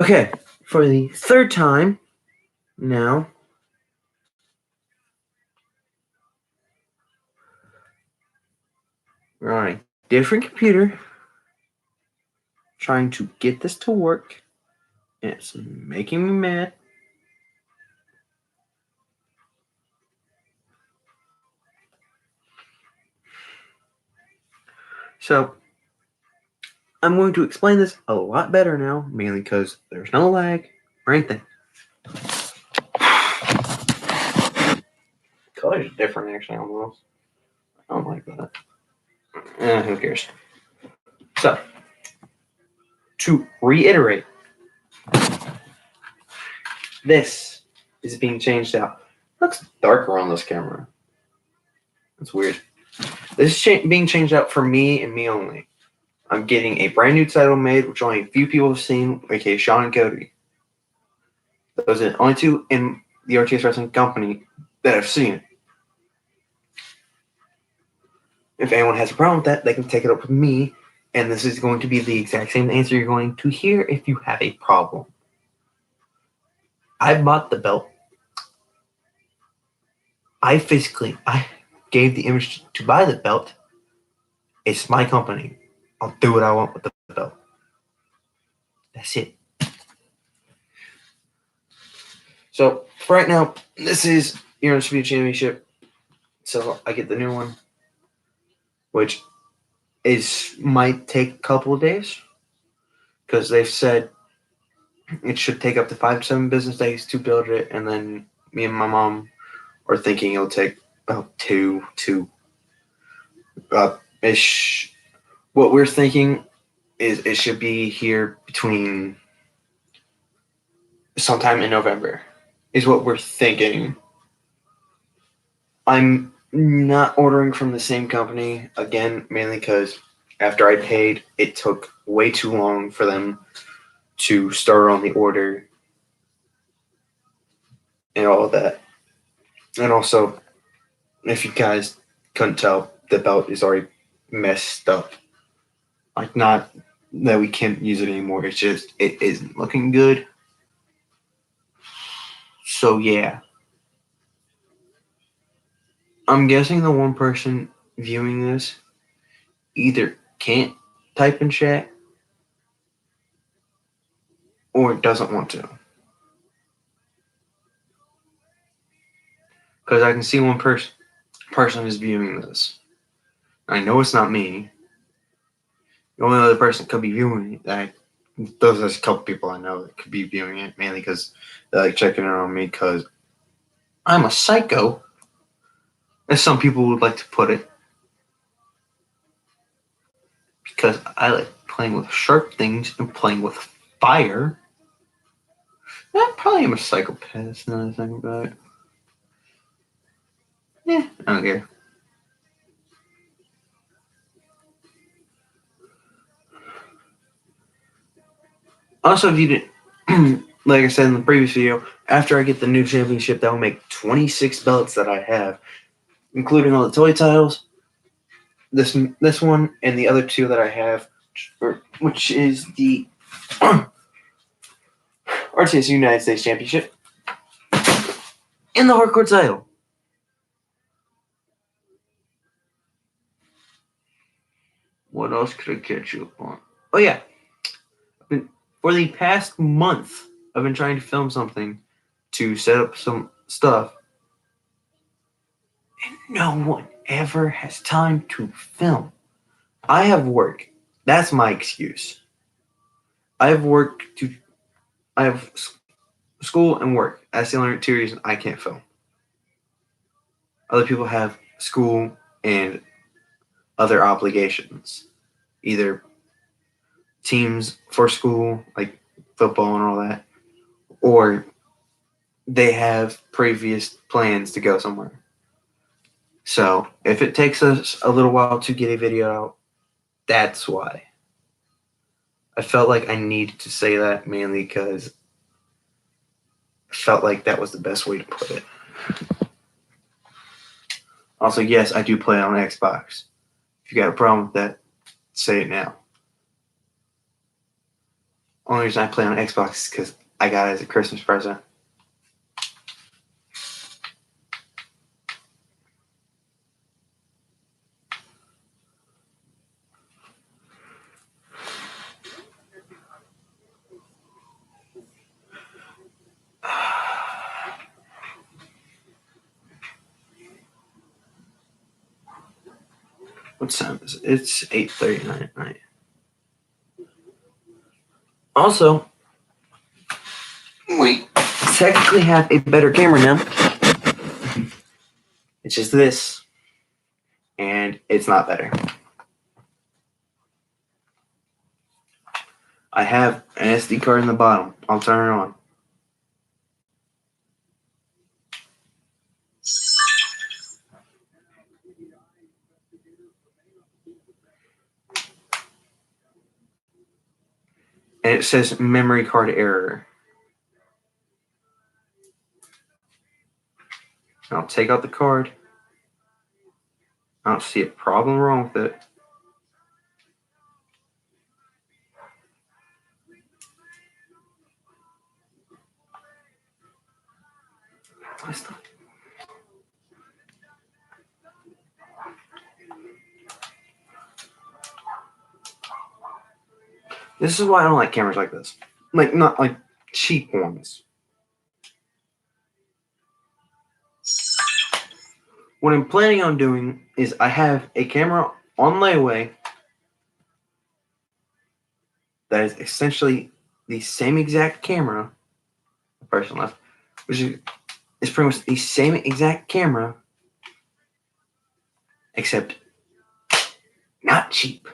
Okay, for the third time now. We're on a different computer trying to get this to work, and it's making me mad. So I'm going to explain this a lot better now, mainly because there's no lag or anything. Colors are different, actually, almost. I don't like that. Who cares? So, to reiterate, this is being changed out. It looks darker on this camera. That's weird. This is being changed out for me and me only. I'm getting a brand new title made, which only a few people have seen, aka Sean and Cody. Those are the only two in the RTS Wrestling company that have seen it. If anyone has a problem with that, they can take it up with me, and this is going to be the exact same answer you're going to hear if you have a problem. I bought the belt. I gave the image to buy the belt. It's my company. I'll do what I want with the belt. That's it. So, for right now, this is your Undisputed Championship. So, I get the new one, which might take a couple of days, because they've said it should take up to 5 to 7 business days to build it, and then me and my mom are thinking it'll take about 2 ish. What we're thinking is it should be here between sometime in November, is what we're thinking. I'm not ordering from the same company again, mainly because after I paid, it took way too long for them to start on the order and all of that. And also, if you guys couldn't tell, the belt is already messed up. Like, not that we can't use it anymore, it's just it isn't looking good. So yeah. I'm guessing the one person viewing this either can't type in chat or doesn't want to. Because I can see one person is viewing this. I know it's not me. The only other person could be viewing it. Those are a couple people I know that could be viewing it, mainly because they're like checking in on me because I'm a psycho, as some people would like to put it. Because I like playing with sharp things and playing with fire. I probably am a psychopath now that I think about it. Yeah, I don't care. Also, if you didn't, like I said in the previous video, after I get the new championship, that will make 26 belts that I have, including all the toy titles, this one, and the other 2 that I have, which is the RTS United States Championship and the Hardcore title. What else could I catch you up on? Oh yeah, for the past month, I've been trying to film something to set up some stuff, and no one ever has time to film. I have work. That's my excuse. I have school and work. That's the only 2 reasons I can't film. Other people have school and other obligations. Either teams for school, like football and all that, or they have previous plans to go somewhere. So if it takes us a little while to get a video out, that's why. I felt like I needed to say that, mainly because I felt like that was the best way to put it. Also, yes, I do play on Xbox. If you got a problem with that, say it now. Only reason I play on Xbox is because I got it as a Christmas present. What time is it? It's 8:39 at night. Also, we technically have a better camera now. It's just this, and it's not better. I have an SD card in the bottom. I'll turn it on. And it says memory card error. I'll take out the card. I don't see a problem wrong with it. This is why I don't like cameras like this. Like, not like cheap ones. What I'm planning on doing is I have a camera on layaway that is essentially the same exact camera, the person left, which is pretty much the same exact camera, except not cheap.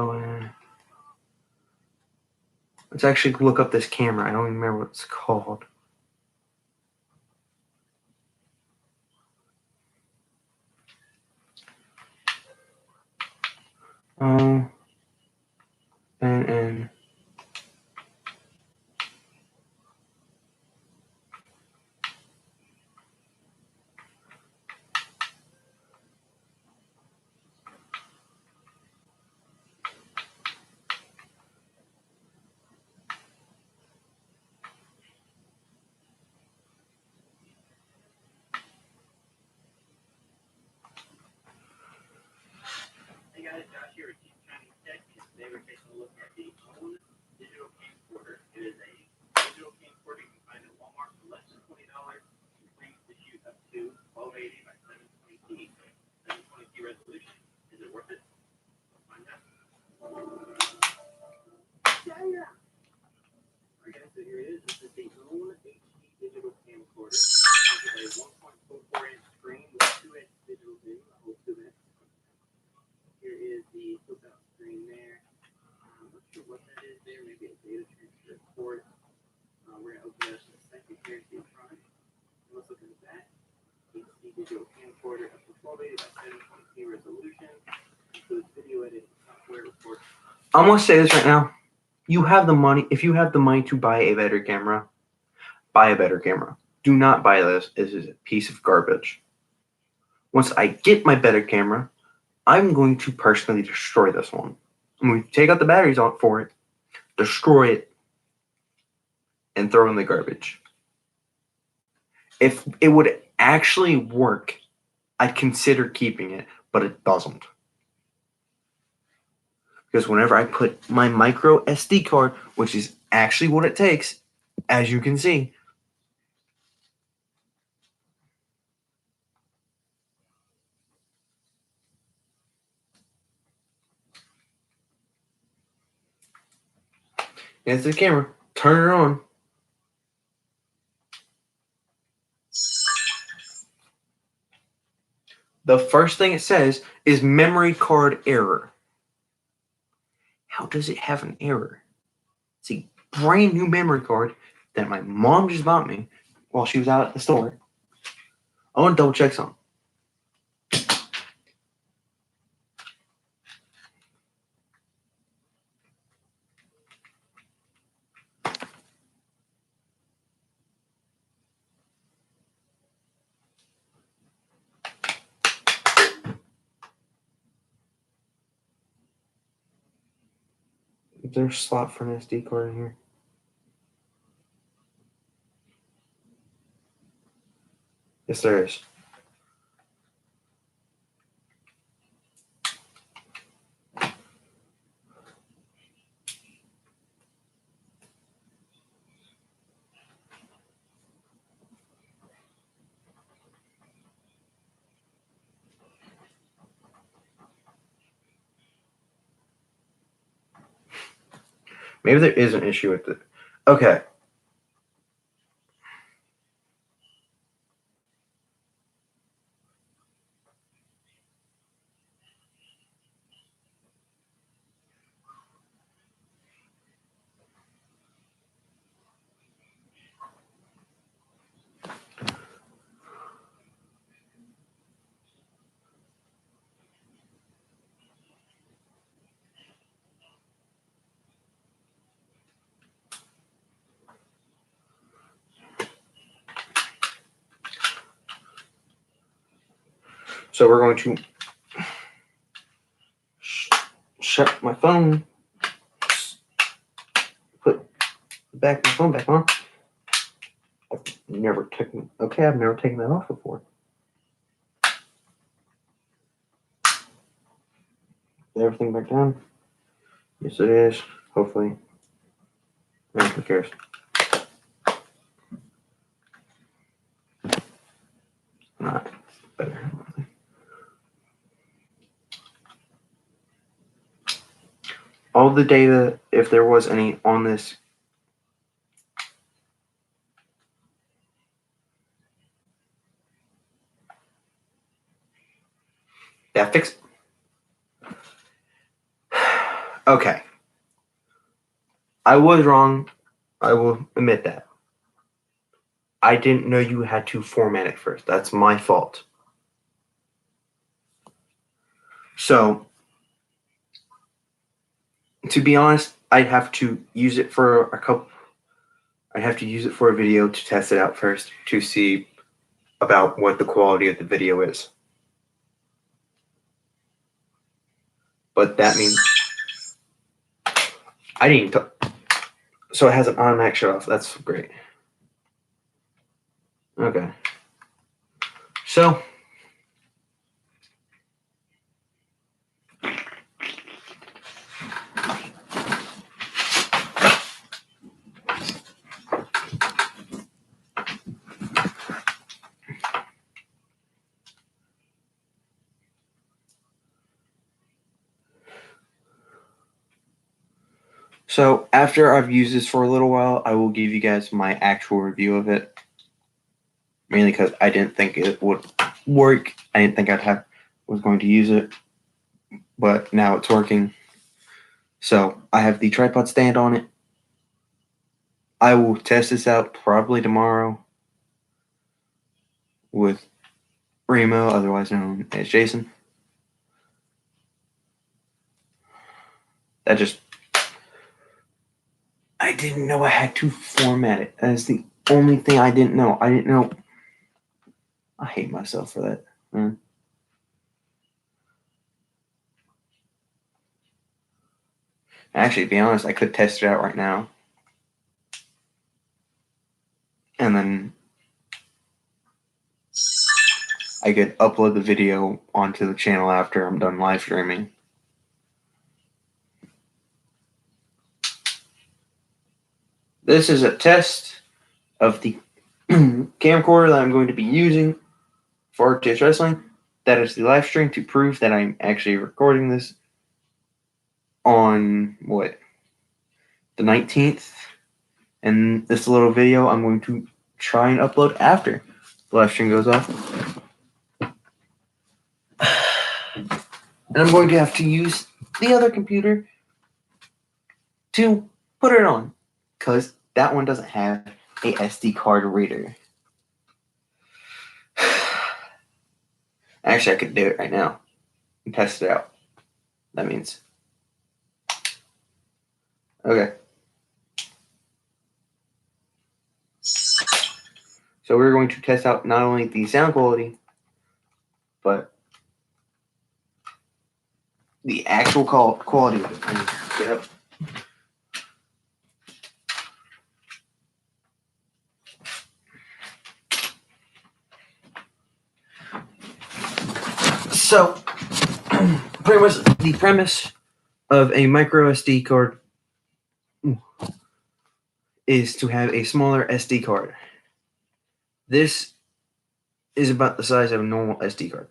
Oh, let's actually look up this camera. I don't even remember what it's called. And Hey guys, Josh here with Team Chinese Tech. Today we're taking a look at the OWN digital camcorder. It is a digital camcorder you can find at Walmart for less than $20. Complete to shoot up to 1280 by 720p, 720p resolution. Is it worth it? Let's find out. Alright guys, so here it is. This is the OWN HD digital camcorder. It is a 1.44-inch screen with 2x digital zoom, a whole 2x. Here is the flip-out screen there. I'm not sure what that is there. Maybe a data transfer port. We're going to open it up in a second here, see it front. Let's look at the back. HD digital camcorder up to 1280 by 720p resolution. Includes video editing software, records. I'm gonna say this right now. You have the money. If you have the money to buy a better camera, buy a better camera. Do not buy this. This is a piece of garbage. Once I get my better camera, I'm going to personally destroy this one. I'm going to take out the batteries out for it, destroy it, and throw in the garbage. If it would actually work, I'd consider keeping it, but it doesn't. Because whenever I put my micro SD card, which is actually what it takes, as you can see, it's the camera, turn it on. The first thing it says is memory card error. How does it have an error? It's a brand new memory card that my mom just bought me while she was out at the store. I want to double check something. Is there a slot for an SD card in here? Yes, there is. Maybe there is an issue with it. Okay. So we're going to shut my phone, put my phone back on. I've never taken that off before. Is everything back down? Yes, it is. Hopefully. Who cares? Not better. All the data, if there was any on this, that fixed. Okay. I was wrong. I will admit that. I didn't know you had to format it first. That's my fault. So, to be honest, I'd have to use it for I'd have to use it for a video to test it out first to see about what the quality of the video is. But that means I didn't. So it has an automatic shut off. That's great. Okay. So after I've used this for a little while, I will give you guys my actual review of it. Mainly because I didn't think it would work. I didn't think was going to use it, but now it's working. So I have the tripod stand on it. I will test this out probably tomorrow with Remo, otherwise known as Jason. I didn't know I had to format it. That is the only thing I didn't know. I didn't know. I hate myself for that. Actually, to be honest, I could test it out right now. And then I could upload the video onto the channel after I'm done live streaming. This is a test of the camcorder that I'm going to be using for RTS Wrestling. That is the live stream to prove that I'm actually recording this on the 19th. And this little video I'm going to try and upload after the live stream goes off. And I'm going to have to use the other computer to put it on, because that one doesn't have a SD card reader. Actually, I could do it right now and test it out. That means. Okay. So we're going to test out not only the sound quality, but the actual quality of it. Get up. So, pretty much the premise of a micro SD card is to have a smaller SD card. This is about the size of a normal SD card.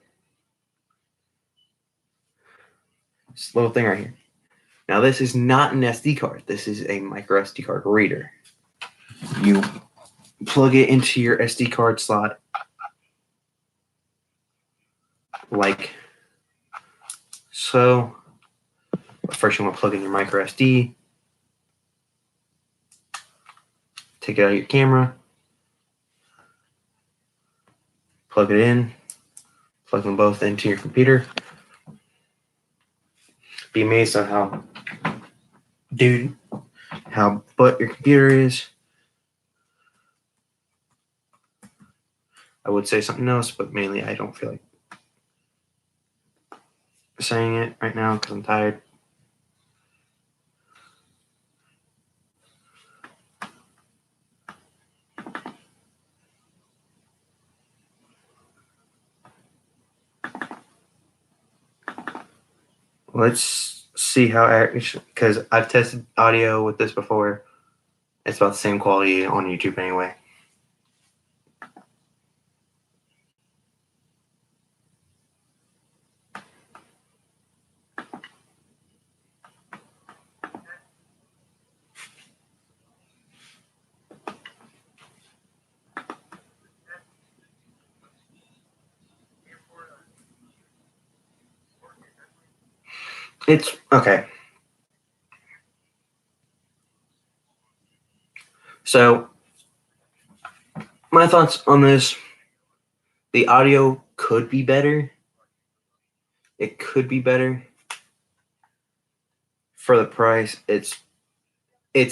This little thing right here. Now, this is not an SD card. This is a micro SD card reader. You plug it into your SD card slot like so. First, you want to plug in your micro SD. Take it out of your camera. Plug it in. Plug them both into your computer. Be amazed at how butt your computer is. I would say something else, but mainly I don't feel like saying it right now because I'm tired. Let's see how, because I've tested audio with this before. It's about the same quality on YouTube anyway. It's okay. So, my thoughts on this: the audio could be better. It could be better. For the price, it's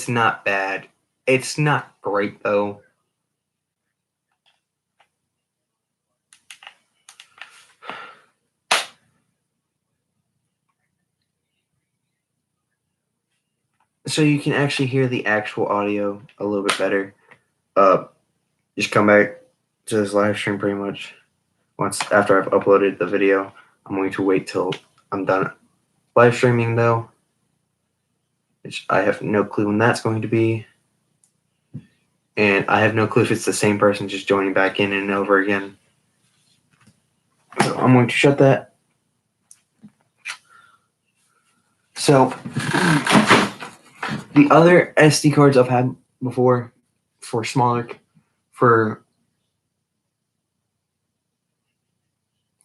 not bad. It's not great though. So you can actually hear the actual audio a little bit better. Just come back to this live stream pretty much. Once after I've uploaded the video, I'm going to wait till I'm done live streaming though, which I have no clue when that's going to be. And I have no clue if it's the same person just joining back in and over again. So I'm going to shut that. So the other SD cards I've had before for smaller,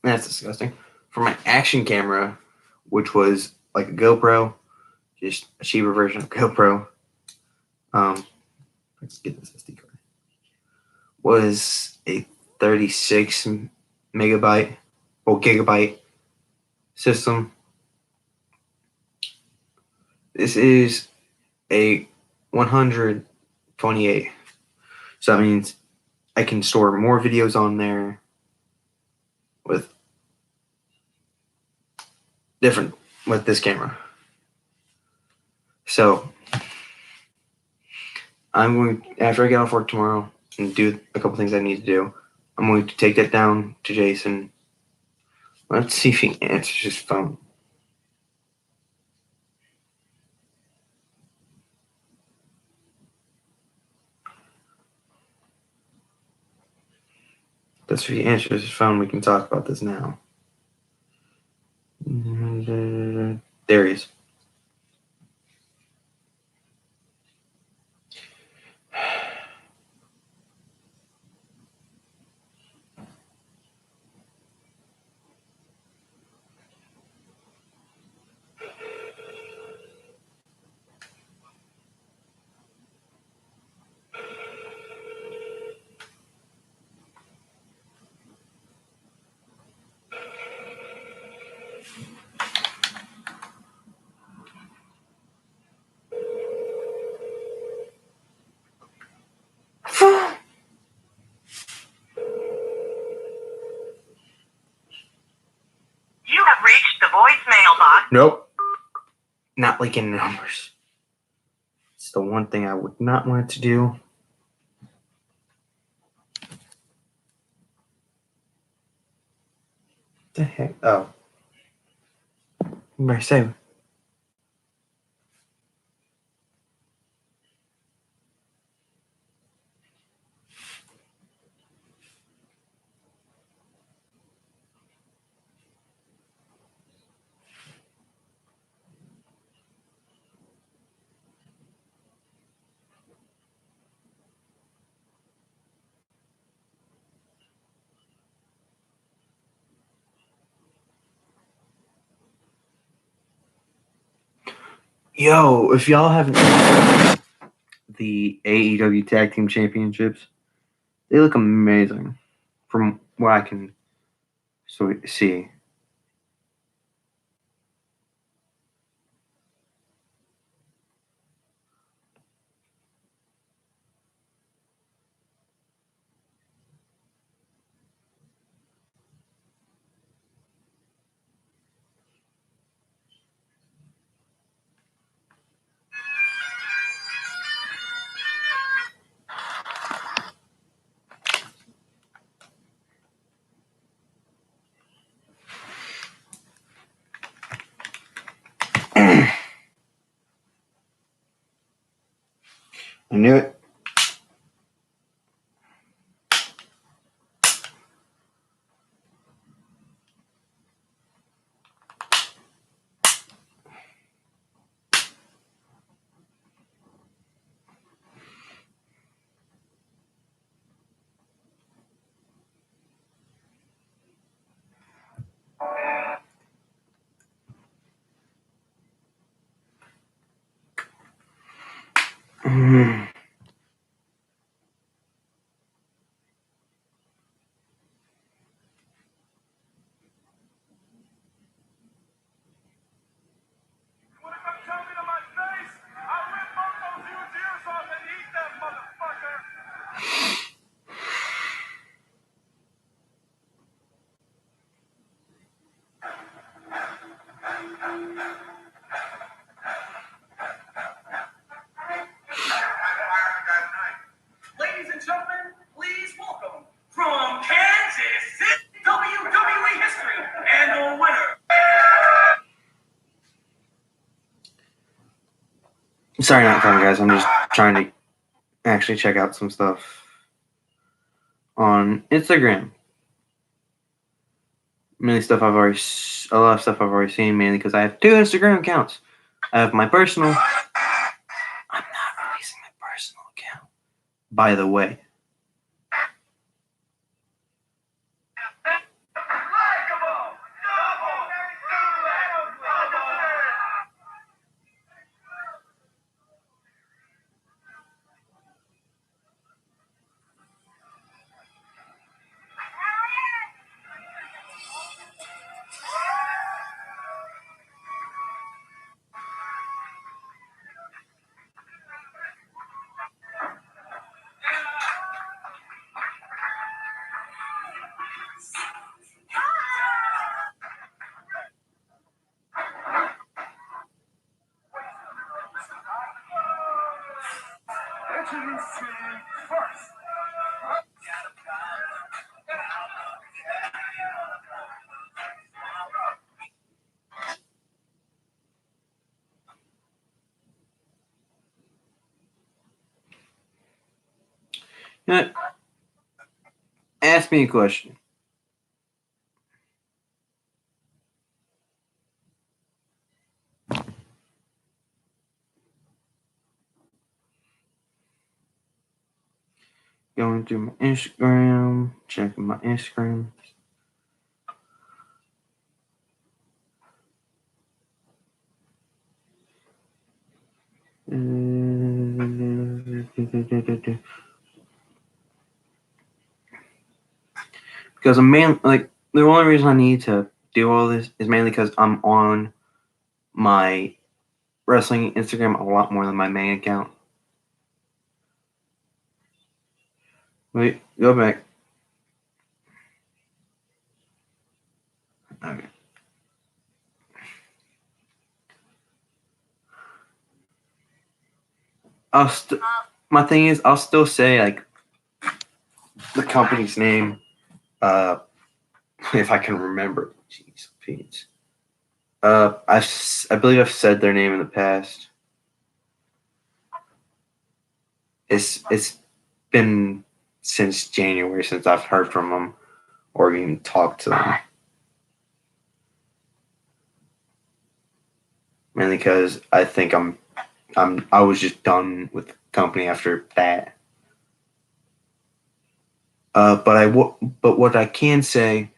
that's disgusting. For my action camera, which was like a GoPro, just a cheaper version of GoPro. Let's get this SD card. Was a 36 megabyte or gigabyte system. This is a 128. So that means I can store more videos on there with this camera. So I'm going, after I get off work tomorrow and do a couple things I need to do, I'm going to take that down to Jason. Let's see if he answers his phone. That's if he answers his phone, we can talk about this now. There he is. You have reached the voicemail box. Nope. Not leaking numbers. It's the one thing I would not want to do. The heck? Oh. You better say it. Yo, if y'all haven't the AEW Tag Team Championships, they look amazing from what I can see. I knew it. Ladies and gentlemen, please welcome from Kansas City, WWE history and the winner. Sorry, not coming, guys. I'm just trying to actually check out some stuff on Instagram. A lot of stuff I've already seen, mainly because I have 2 Instagram accounts. I have my personal. I'm not releasing my personal account, by the way. You know what? Ask me a question. Going through my Instagram, checking my Instagram. Because the only reason I need to do all this is mainly because I'm on my wrestling Instagram a lot more than my main account. Wait, go back. Okay. My thing is, I'll still say like the company's name, if I can remember. Jeez, Pete. I believe I've said their name in the past. It's been since January since I've heard from them or even talked to them. Mainly because I think I was just done with the company after that. But what I can say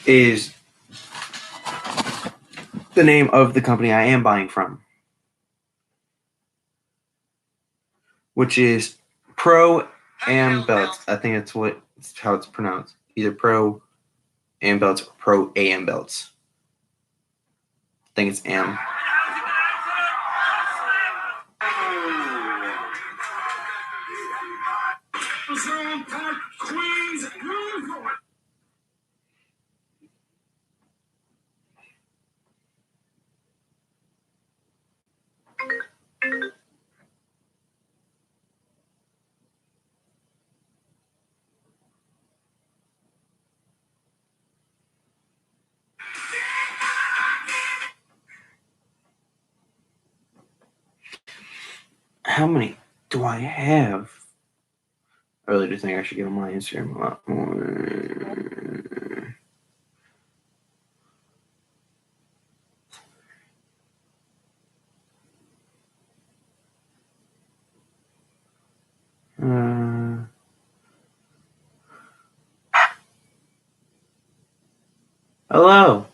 is the name of the company I am buying from, which is Pro Am Belts. I think that's how it's pronounced. Either Pro Am Belts or Pro AM Belts. I think it's Am. How many do I have? I really do think I should get on my Instagram a lot more. Hello.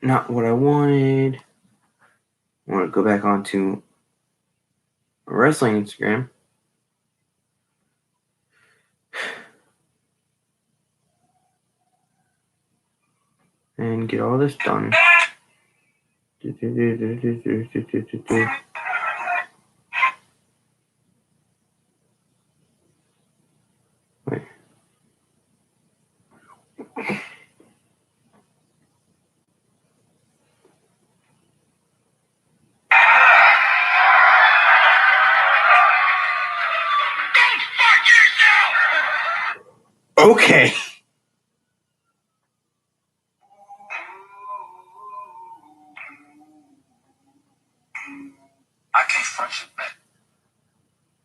Not what I wanted. I want to go back onto wrestling Instagram. And get all this done. Wait. Okay. I can't front you back.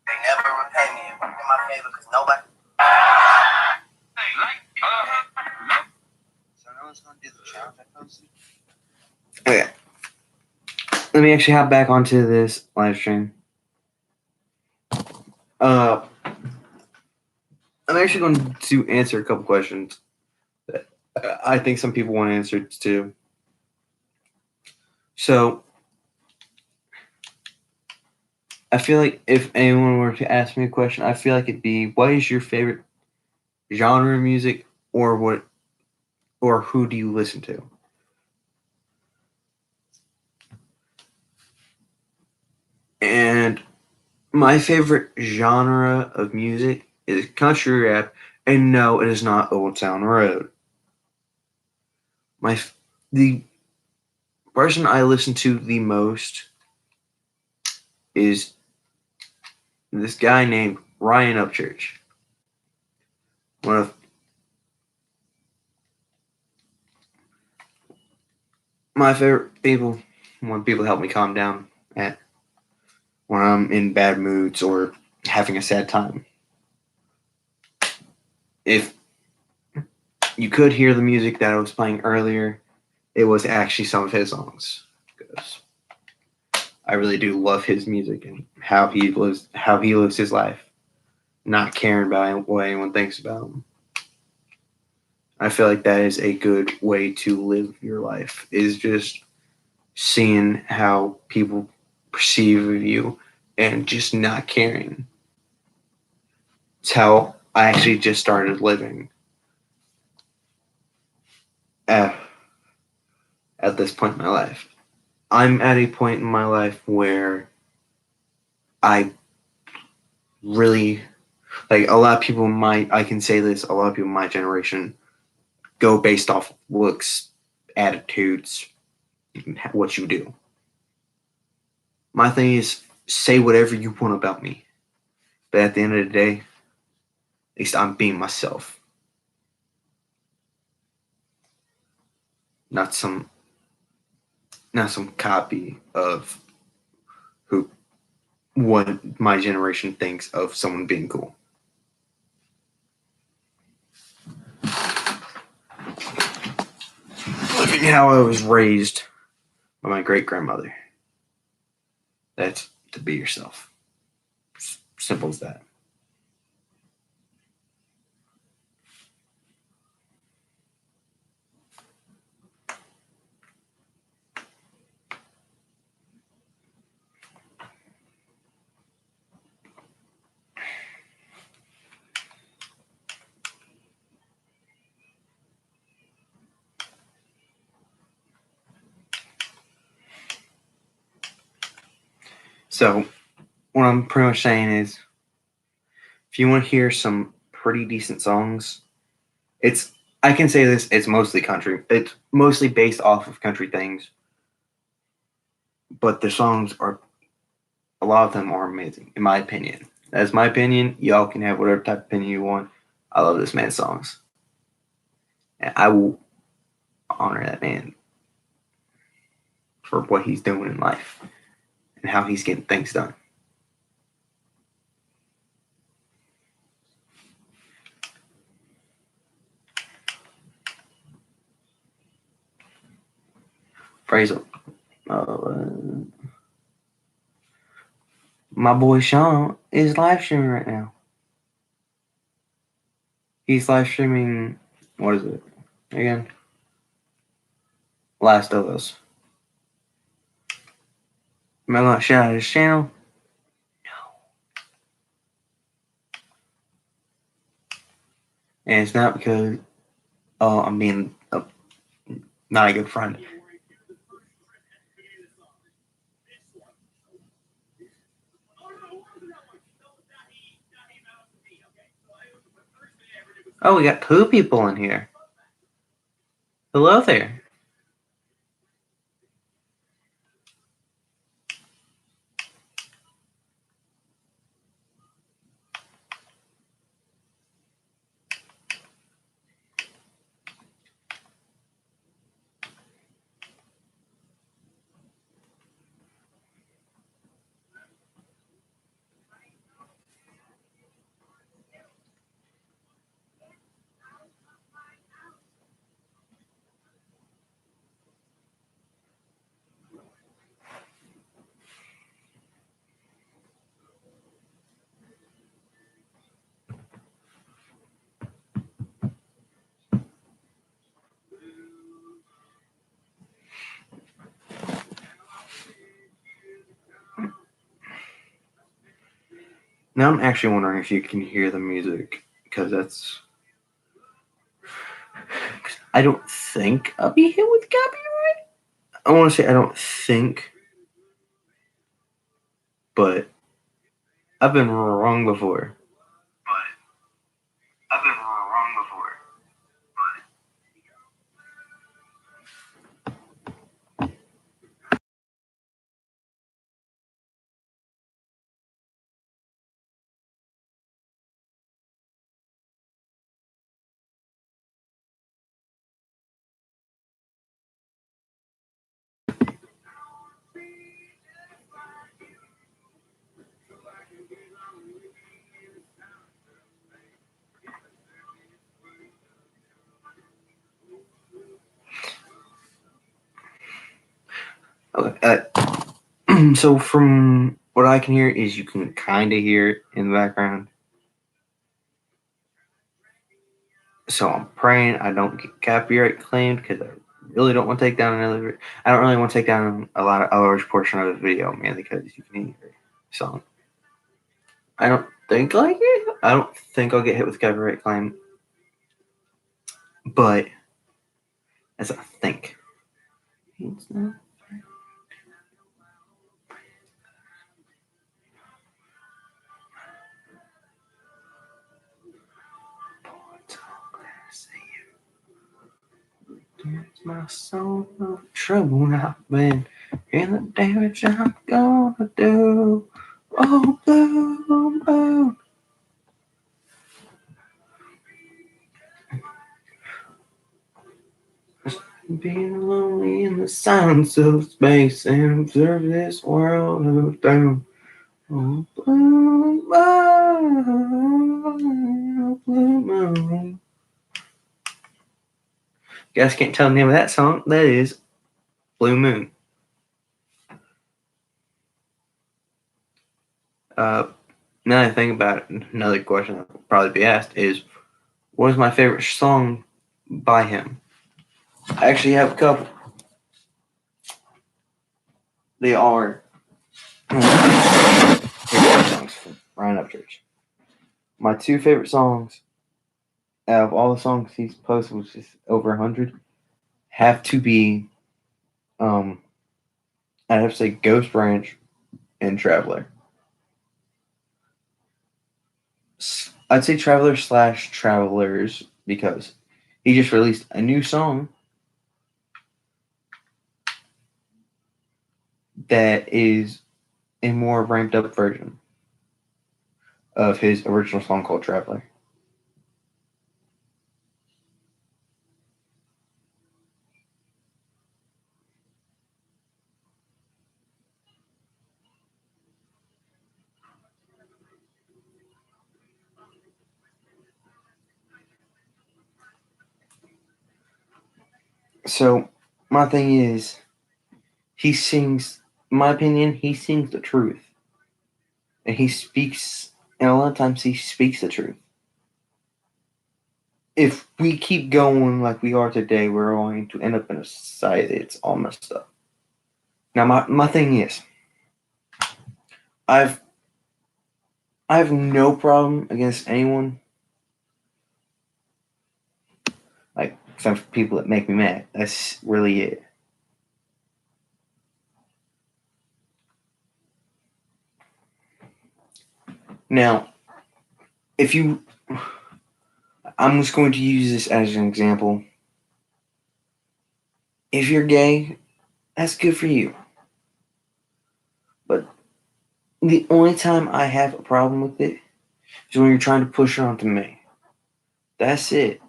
They never repay me in my favor because nobody. So no one's gonna do the challenge I posted. Okay. Let me actually hop back onto this live stream. I'm actually going to answer a couple questions that I think some people want answered to. So, I feel like if anyone were to ask me a question, I feel like it'd be, what is your favorite genre of music, or who do you listen to? And my favorite genre of music is country rap, and no, it is not Old Town Road. The person I listen to the most is this guy named Ryan Upchurch. One of my favorite people, when people help me calm down when I'm in bad moods or having a sad time. If you could hear the music that I was playing earlier, it was actually some of his songs. I really do love his music and how he lives his life, not caring about what anyone thinks about him. I feel like that is a good way to live your life, is just seeing how people perceive of you and just not caring. It's how I actually just started living at, at this point in my life. I'm at a point in my life where I really, like, a lot of people I can say this, a lot of people in my generation go based off looks, attitudes, what you do. My thing is, say whatever you want about me. But at the end of the day, at least I'm being myself. Not some copy of who what my generation thinks of someone being cool. Living how I was raised by my great grandmother. That's to be yourself. Simple as that. So, what I'm pretty much saying is, if you want to hear some pretty decent songs, I can say this, it's mostly country. It's mostly based off of country things, but the songs are, a lot of them are amazing, in my opinion. That's my opinion. Y'all can have whatever type of opinion you want. I love this man's songs. And I will honor that man for what he's doing in life and how he's getting things done. Phrasal. My boy Sean is live streaming right now. He's live streaming, what is it again? Last of Us. Am I gonna shout out his channel? No. And it's not because I'm being not a good friend. Oh, we got 2 people in here. Hello there. Now I'm actually wondering if you can hear the music, because I don't think I'll be hit with copyright. I want to say I don't think, but I've been wrong before. So from what I can hear is you can kind of hear it in the background. So I'm praying I don't get copyright claimed because I really don't want to take down another. I don't really want to take down a large portion of the video, mainly because you can hear the song. I don't think I'll get hit with copyright claim, but as I think. It's not. It's my soul of trouble I've been in the damage I'm gonna do. Oh, blue moon. Being lonely in the silence of space and observe this world of doom. Oh, blue moon, blue moon. You guys can't tell the name of that song. That is Blue Moon. Now that I think about it, another question that will probably be asked is, what is my favorite song by him? I actually have a couple. They are songs from Ryan Upchurch. My two favorite songs out of all the songs he's posted, which is over 100, have to be I'd have to say Ghost Ranch and Traveler. I'd say Traveler / Travelers because he just released a new song that is a more ramped up version of his original song called Traveler. So my thing is, he sings, in my opinion, he sings the truth. And he speaks, and a lot of times he speaks the truth. If we keep going like we are today, we're going to end up in a society that's all messed up. Now, my thing is, I have no problem against anyone. Like some people that make me mad. That's really it. Now, I'm just going to use this as an example. If you're gay, that's good for you. But the only time I have a problem with it is when you're trying to push it onto me. That's it.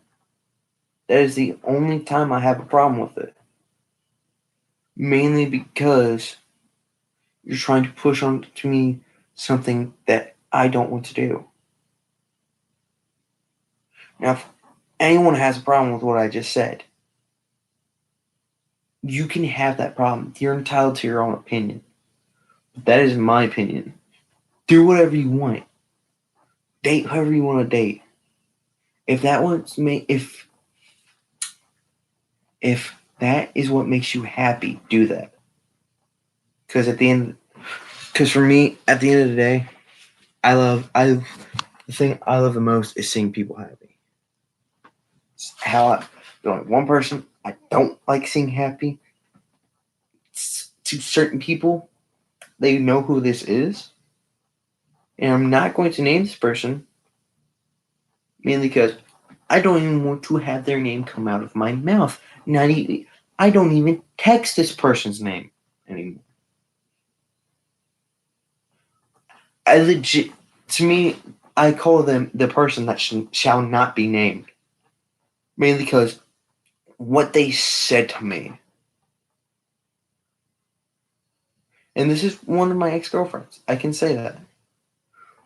That is the only time I have a problem with it. Mainly because you're trying to push onto me something that I don't want to do. Now, if anyone has a problem with what I just said, you can have that problem. You're entitled to your own opinion. But that is my opinion. Do whatever you want. Date whoever you want to date. If that is what makes you happy, do that. Because for me, at the end of the day, the thing I love the most is seeing people happy. It's there's only one person I don't like seeing happy. To certain people, they know who this is, and I'm not going to name this person mainly because I don't even want to have their name come out of my mouth. I don't even text this person's name anymore. To me, I call them the person that shall not be named. Mainly because what they said to me. And this is one of my ex-girlfriends. I can say that.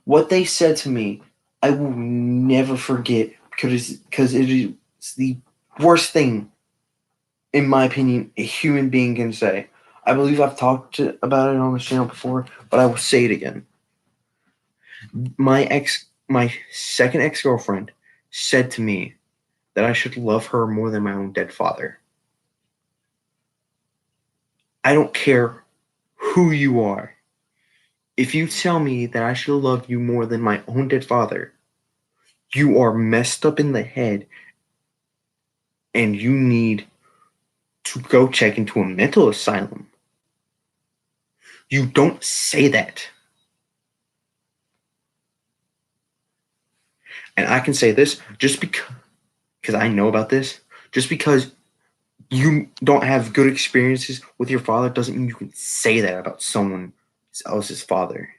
What they said to me, I will never forget because it is the worst thing, in my opinion, a human being can say. I believe I've talked about it on the channel before, but I will say it again. My second ex-girlfriend said to me that I should love her more than my own dead father. I don't care who you are. If you tell me that I should love you more than my own dead father, you are messed up in the head and you need to go check into a mental asylum. You don't say that. And I can say this just because I know about this, just because you don't have good experiences with your father doesn't mean you can say that about someone else's father.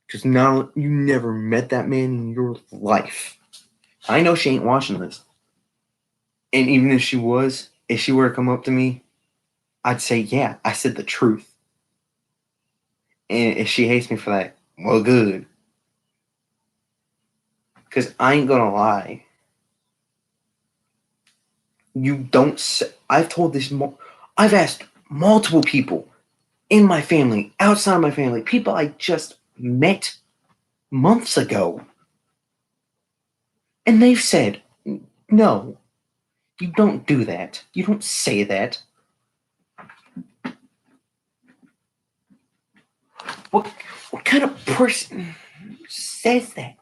Because now you never met that man in your life. I know she ain't watching this. And even if she was, if she were to come up to me, I'd say, yeah, I said the truth. And if she hates me for that, well, good. Because I ain't gonna lie. You don't say, I've told this, I've asked multiple people in my family, outside my family, people I just met months ago. And they've said, no, you don't do that. You don't say that. What kind of person says that?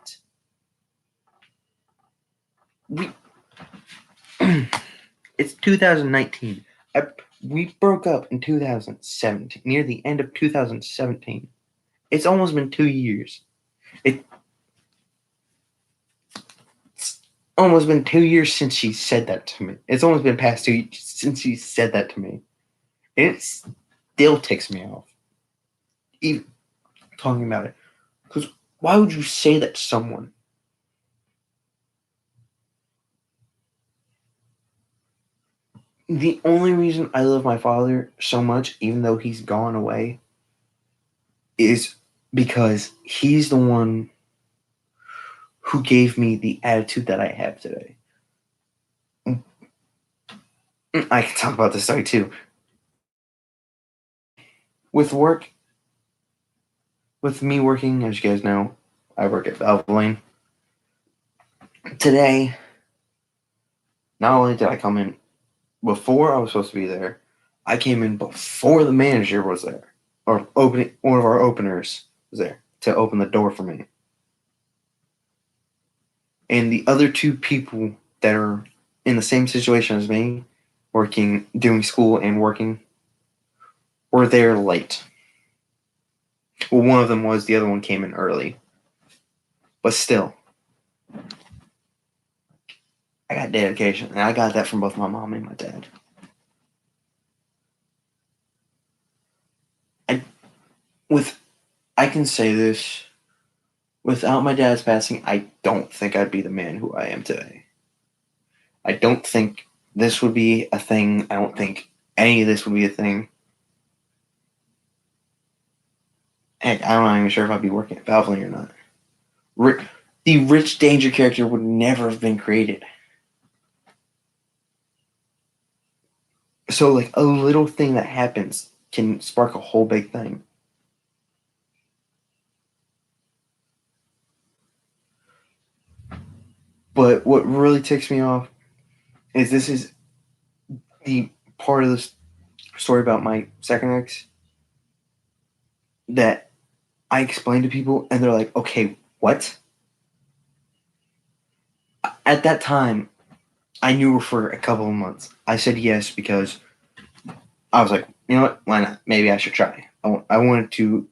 It's 2019. We broke up in 2017, near the end of 2017. It's almost been 2 years. It's almost been 2 years since she said that to me. It's almost been past 2 years since she said that to me. And it still ticks me off. Even talking about it. Because why would you say that to someone? The only reason I love my father so much, even though he's gone away, is because he's the one who gave me the attitude that I have today. I can talk about this story too. With work, with me working, as you guys know, I work at Valvoline. Today, not only did I come in before I was supposed to be there, I came in before the manager was there, or opening one of our openers was there to open the door for me. And the other two people that are in the same situation as me, working, doing school and working, were there late. Well, one of them was, the other one came in early. But still, I got dedication, and I got that from both my mom and my dad. I can say this, without my dad's passing, I don't think I'd be the man who I am today. I don't think this would be a thing. I don't think any of this would be a thing. Heck, I'm not even sure if I'd be working at Valvoline or not. The Rich Danger character would never have been created. So, like, a little thing that happens can spark a whole big thing. But what really ticks me off is this is the part of the story about my second ex that I explain to people, and they're like, okay, what? At that time, I knew her for a couple of months. I said yes because I was like, you know what? Why not? Maybe I should try. I wanted to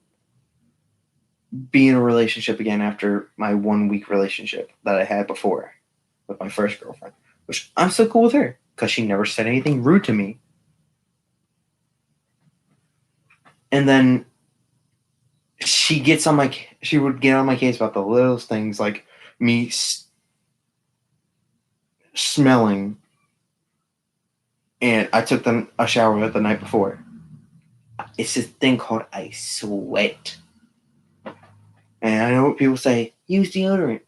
be in a relationship again after my 1 week relationship that I had before with my first girlfriend, which I'm still cool with her because she never said anything rude to me. And then she would get on my case about the littlest things, like me smelling, and I took a shower the night before. It's this thing called I sweat. And I know what people say, use deodorant.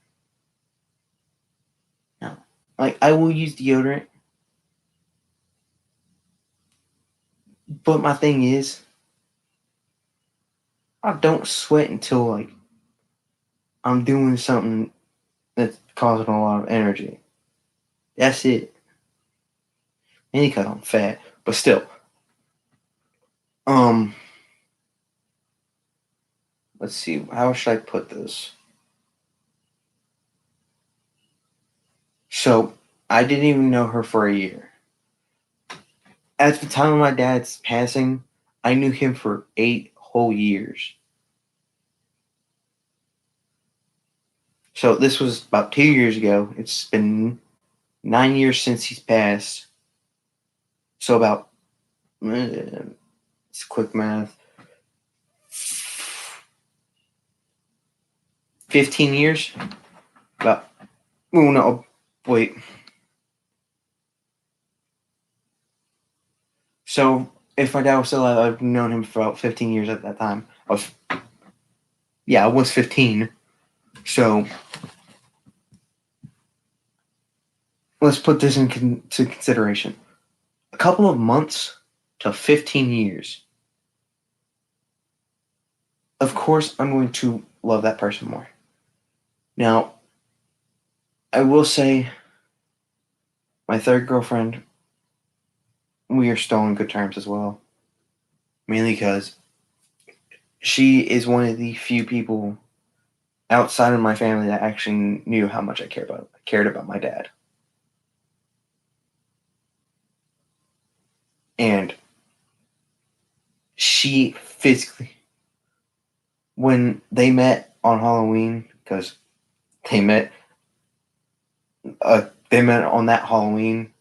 No. Like, I will use deodorant, But my thing is, I don't sweat until like I'm doing something that's causing a lot of energy. That's it. And because I'm fat, but still. Um, let's see. How should I put this? So I didn't even know her for a year. At the time of my dad's passing, I knew him for 8 whole years. So this was about 2 years ago. It's been 9 years since he's passed. So about it's quick math. 15 years? About, oh no, wait. So if my dad was still alive, I've known him for about 15 years at that time. I was 15. So let's put this into consideration. A couple of months to 15 years. Of course, I'm going to love that person more. Now, I will say, my third girlfriend, we are still on good terms as well. Mainly because she is one of the few people outside of my family that actually knew how much I cared about my dad. And she physically, when they met on Halloween, because they met, they met on that Halloween.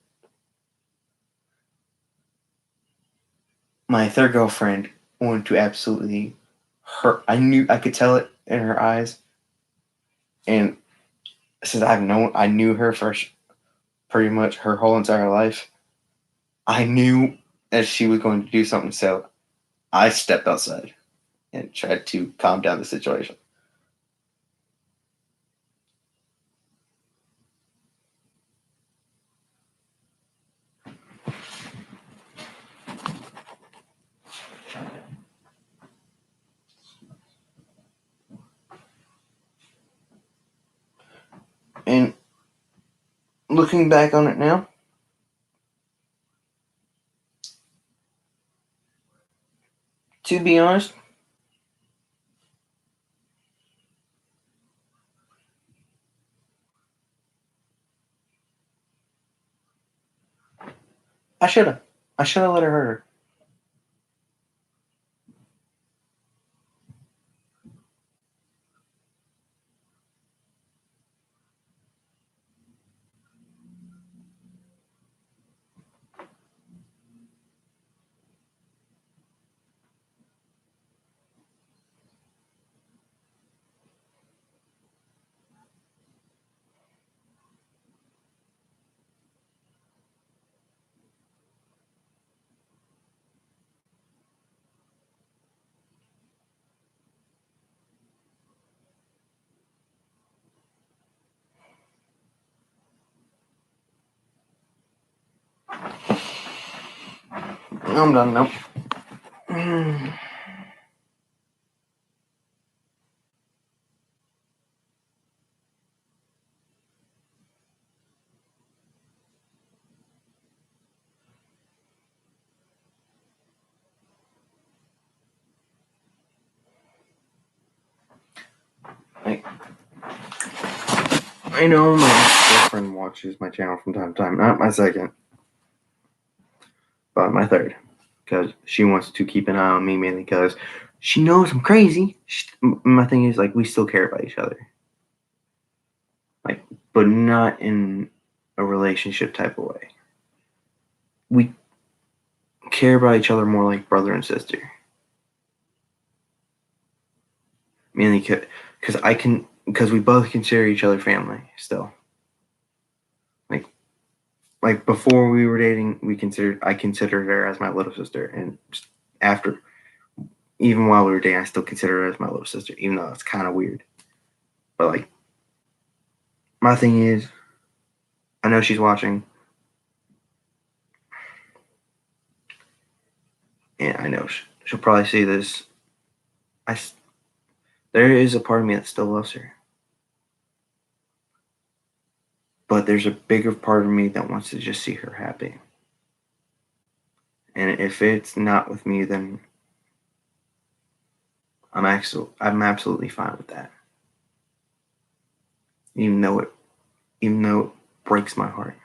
My third girlfriend wanted to absolutely hurt. I could tell it in her eyes, and since I knew her for pretty much her whole entire life. I knew that she was going to do something, so I stepped outside and tried to calm down the situation. And looking back on it now, to be honest, I should have. I should have let her hurt her. I'm done now. I know my girlfriend watches my channel from time to time. Not my second, but my third. Because she wants to keep an eye on me mainly because she knows I'm crazy. My thing is, like, we still care about each other. Like, but not in a relationship type of way. We care about each other more like brother and sister. Mainly because we both consider each other family still. Like before we were dating, I considered her as my little sister, and after, even while we were dating, I still consider her as my little sister, even though it's kind of weird. But like, my thing is, I know she's watching. and I know she'll probably see this. There is a part of me that still loves her, but there's a bigger part of me that wants to just see her happy. And if it's not with me, then I'm absolutely fine with that. Even though it breaks my heart.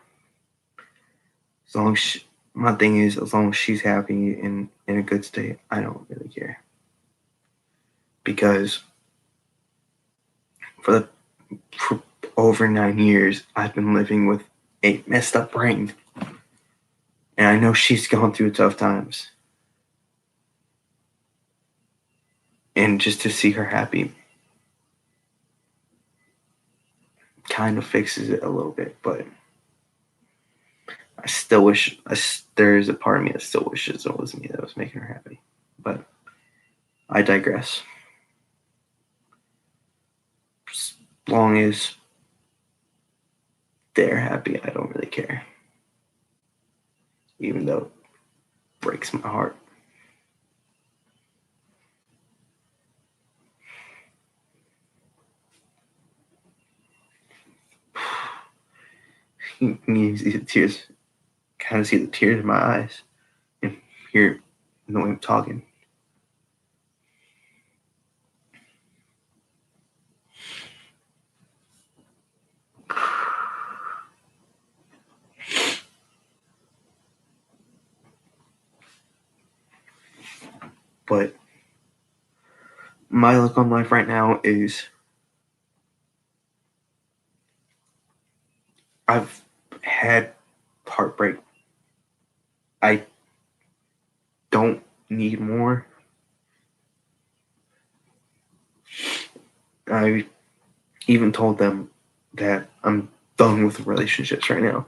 As long as my thing is, as long as she's happy and in a good state, I don't really care. Because for over 9 years, I've been living with a messed up brain. And I know she's gone through tough times. And just to see her happy kind of fixes it a little bit. But I still wish, there's a part of me that still wishes it was me that was making her happy. But I digress. As long as they're happy, I don't really care. Even though it breaks my heart. You can see the tears, kind of see the tears in my eyes and hear the way I'm talking. But my look on life right now is I've had heartbreak. I don't need more. I even told them that I'm done with relationships right now.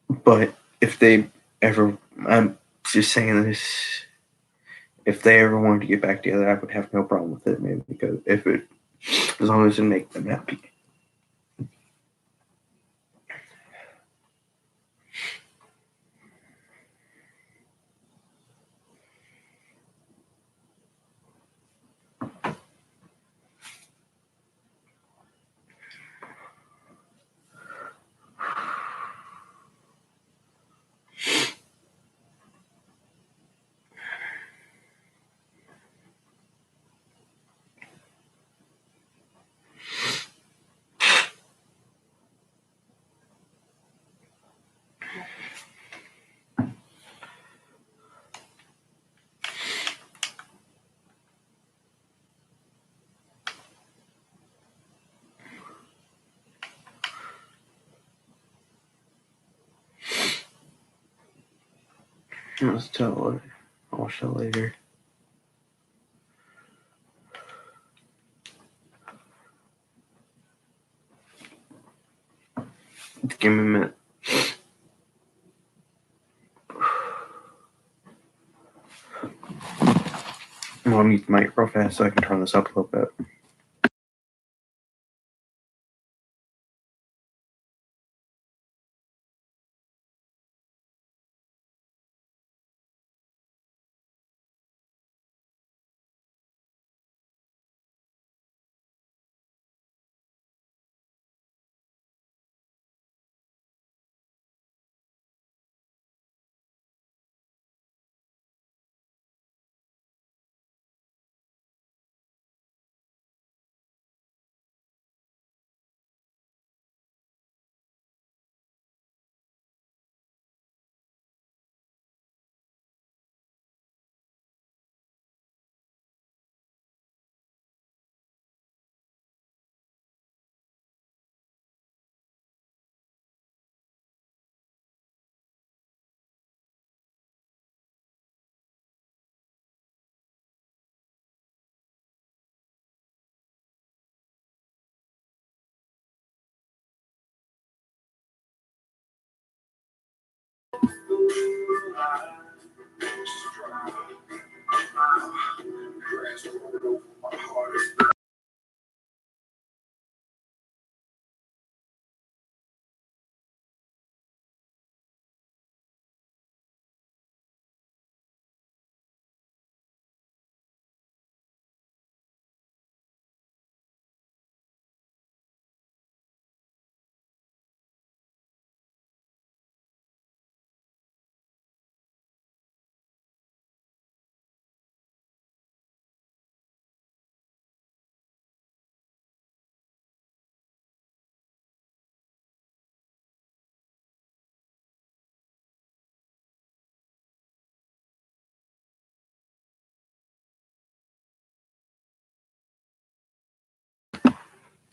But if they ever, I'm just saying this, if they ever wanted to get back together, I would have no problem with it, maybe, because as long as it makes them happy. Let's tell her. I'll show later. Give me a minute. I'll mute the mic real fast so I can turn this up a little bit.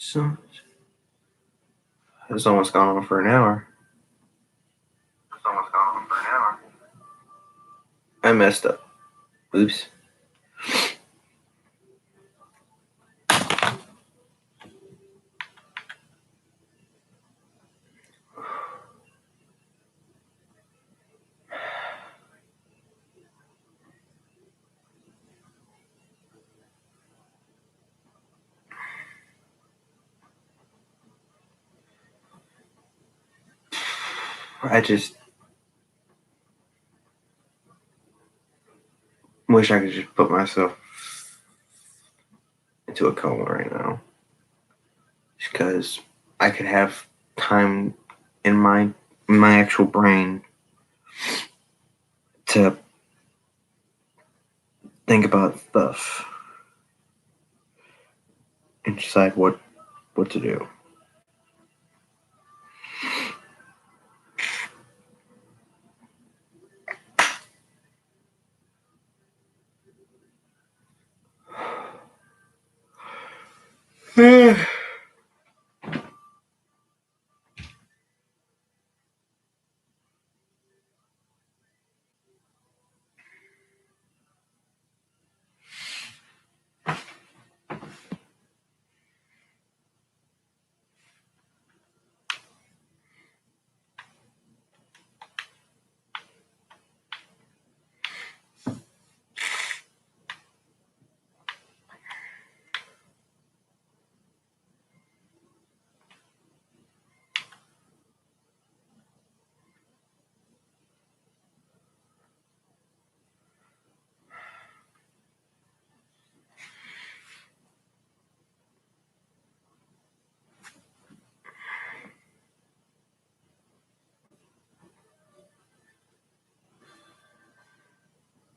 So it's almost gone on for an hour. I messed up. Oops. I just wish I could just put myself into a coma right now. Just because I could have time in my actual brain to think about stuff and decide what to do.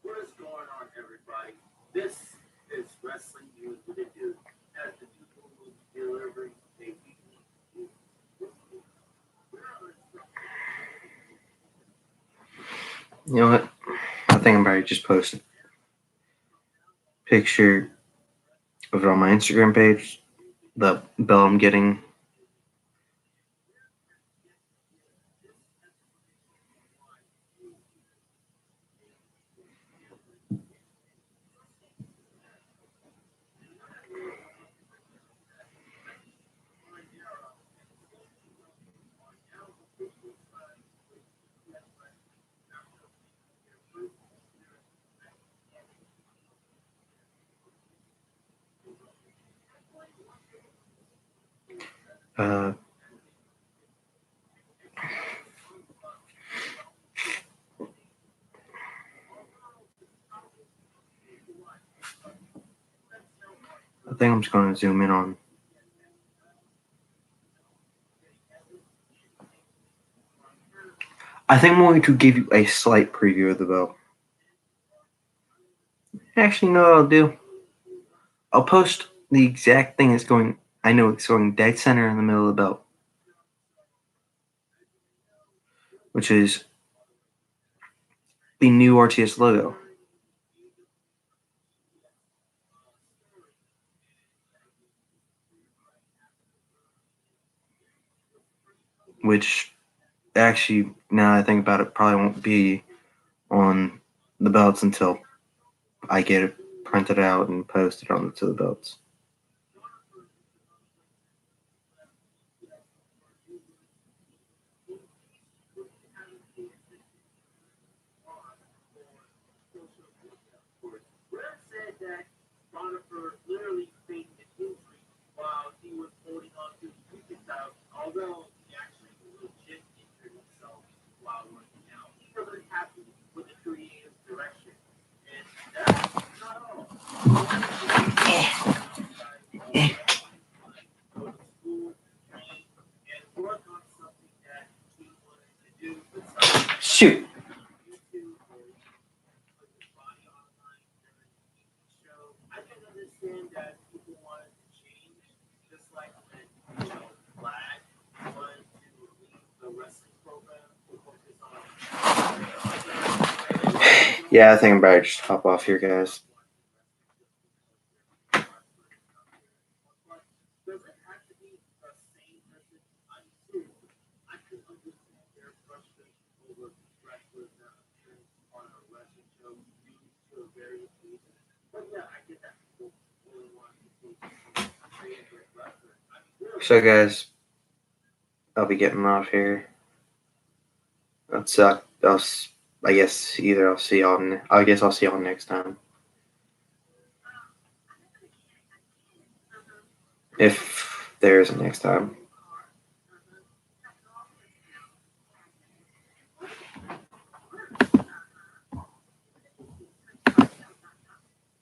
What is going on, everybody? This is Wrestling News with a Dude. As the people will be delivering a weekly news. You know what? I think I'm probably just post a picture of it on my Instagram page. The bell I'm getting. I think I'm just going to zoom in on. I think I'm going to give you a slight preview of the belt. Actually, no, what I'll do. I'll post the exact thing that's going. I know it's going dead center in the middle of the belt, which is the new RTS logo. Which, actually, now that I think about it, probably won't be on the belts until I get it printed out and posted onto the belts. Brett said that Bonifer literally faked an injury while he was holding on to his cricket towel, although he actually legit injured himself while working out. He wasn't happy with the creative direction. And that's not all. Go to school, train, and work on something that he wanted to do besides Shoot. YouTube or put his body online during the TV show. I can understand that people wanted to change, just like when Vlad wanted to leave the wrestling program to focus on. Yeah, I think I'm about to just hop off here, guys. Does it have to be So, guys, I'll be getting off here. I guess either I'll see y'all. I guess I'll see y'all next time. If there is a next time.